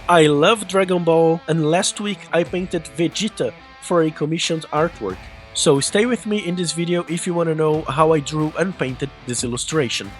I love Dragon Ball, and last week I painted Vegeta for a commissioned artwork. So stay with me in this video if you want to know how I drew and painted this illustration.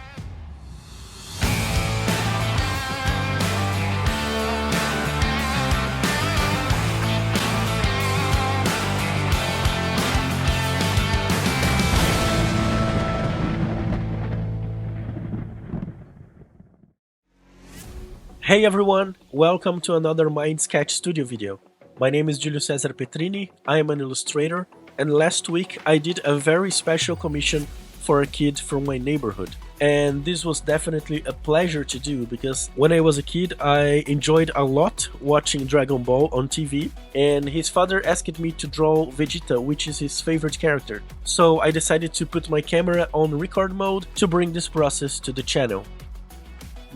Hey everyone, welcome to another 𝗏𝗫𝗀𝗁𝗏 Studio video. My name is 𝗕𝗵𝗀𝗁𝗏, I am an illustrator, and last week I did a very special commission for a kid from my neighborhood. And this was definitely a pleasure to do because when I was a kid I enjoyed a lot watching Dragon Ball on TV, and his father asked me to draw Vegeta, which is his favorite character. So I decided to put my camera on record mode to bring this process to the channel.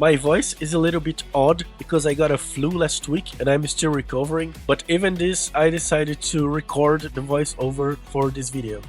My voice is a little bit odd because I got a flu last week and I'm still recovering, but even this I decided to record the voiceover for this video.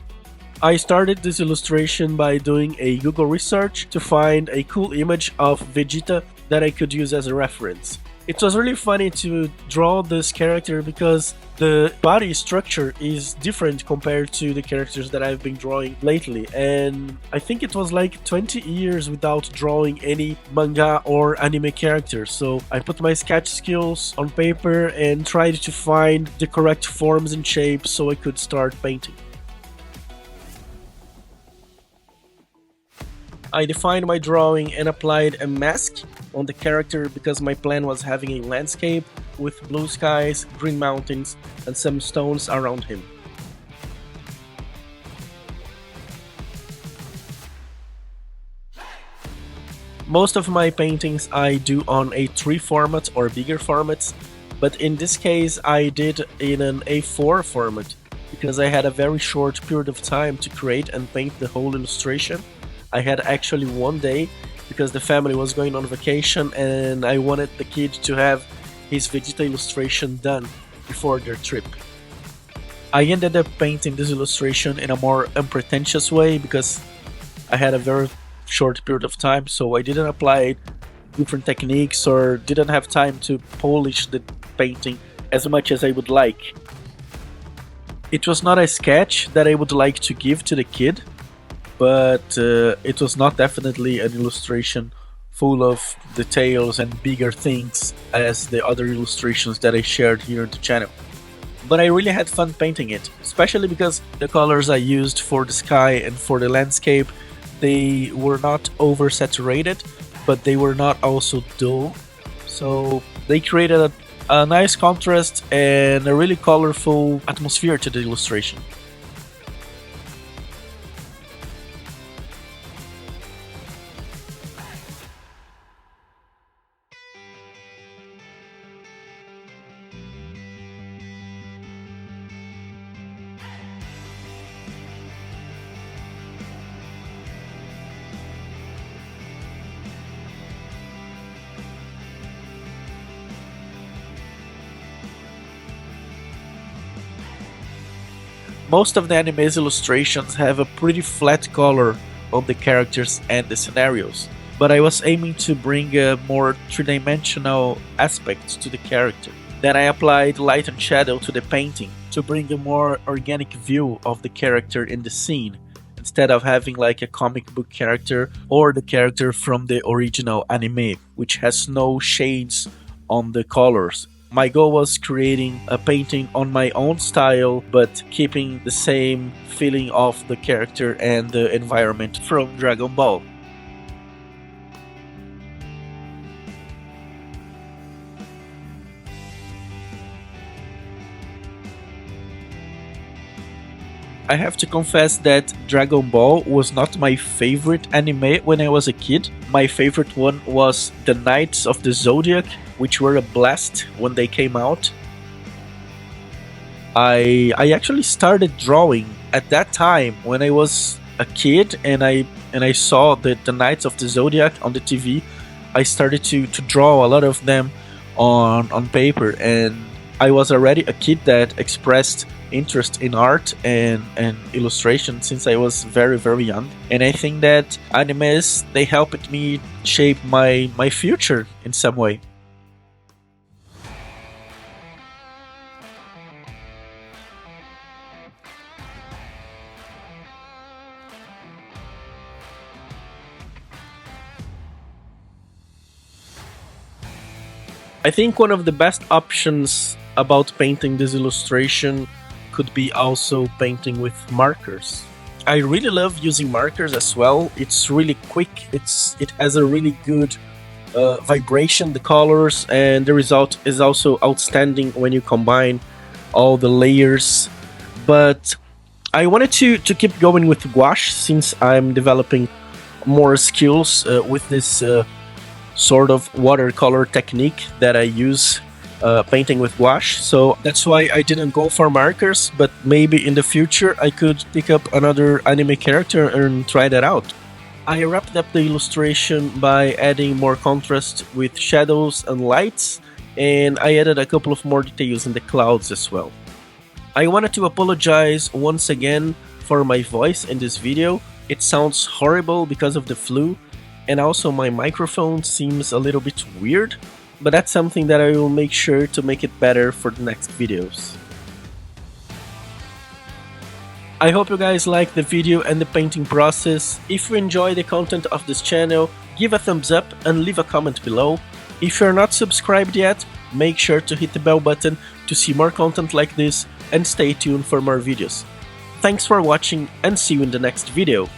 I started this illustration by doing a Google research to find a cool image of Vegeta that I could use as a reference. It was really funny to draw this character because the body structure is different compared to the characters that I've been drawing lately, and I think it was like 20 years without drawing any manga or anime characters, so I put my sketch skills on paper and tried to find the correct forms and shapes so I could start painting. I defined my drawing and applied a mask on the character because my plan was having a landscape with blue skies, green mountains, and some stones around him. Most of my paintings I do on A3 format or bigger formats, but in this case I did in an A4 format because I had a very short period of time to create and paint the whole illustration. I had actually one day because the family was going on vacation and I wanted the kid to have his Vegeta illustration done before their trip. I ended up painting this illustration in a more unpretentious way because I had a very short period of time, so I didn't apply different techniques or didn't have time to polish the painting as much as I would like. It was not a sketch that I would like to give to the kid, but it was not definitely an illustration full of details and bigger things as the other illustrations that I shared here on the channel. But I really had fun painting it, especially because the colors I used for the sky and for the landscape, they were not oversaturated, but they were not also dull. So they created a nice contrast and a really colorful atmosphere to the illustration. Most of the anime's illustrations have a pretty flat color on the characters and the scenarios, but I was aiming to bring a more three-dimensional aspect to the character. Then I applied light and shadow to the painting to bring a more organic view of the character in the scene, instead of having like a comic book character or the character from the original anime, which has no shades on the colors. My goal was creating a painting on my own style, but keeping the same feeling of the character and the environment from Dragon Ball. I have to confess that Dragon Ball was not my favorite anime when I was a kid. My favorite one was the Knights of the Zodiac, which were a blast when they came out. I actually started drawing at that time when I was a kid and I saw the Knights of the Zodiac on the TV. I started to draw a lot of them on paper, and I was already a kid that expressed interest in art and illustration since I was very young, and I think that animes, they helped me shape my future in some way. I think one of the best options about painting this illustration could be also painting with markers. I really love using markers as well. It's really quick, it has a really good vibration, the colors, and the result is also outstanding when you combine all the layers. But I wanted to keep going with gouache since I'm developing more skills with this sort of watercolor technique that I use painting with gouache. So that's why I didn't go for markers, but maybe in the future I could pick up another anime character and try that out. I wrapped up the illustration by adding more contrast with shadows and lights, and I added a couple of more details in the clouds as well. I wanted to apologize once again for my voice in this video. It sounds horrible because of the flu, and also my microphone seems a little bit weird, but that's something that I will make sure to make it better for the next videos. I hope you guys liked the video and the painting process. If you enjoy the content of this channel, give a thumbs up and leave a comment below. If you're not subscribed yet, make sure to hit the bell button to see more content like this and stay tuned for more videos. Thanks for watching and see you in the next video.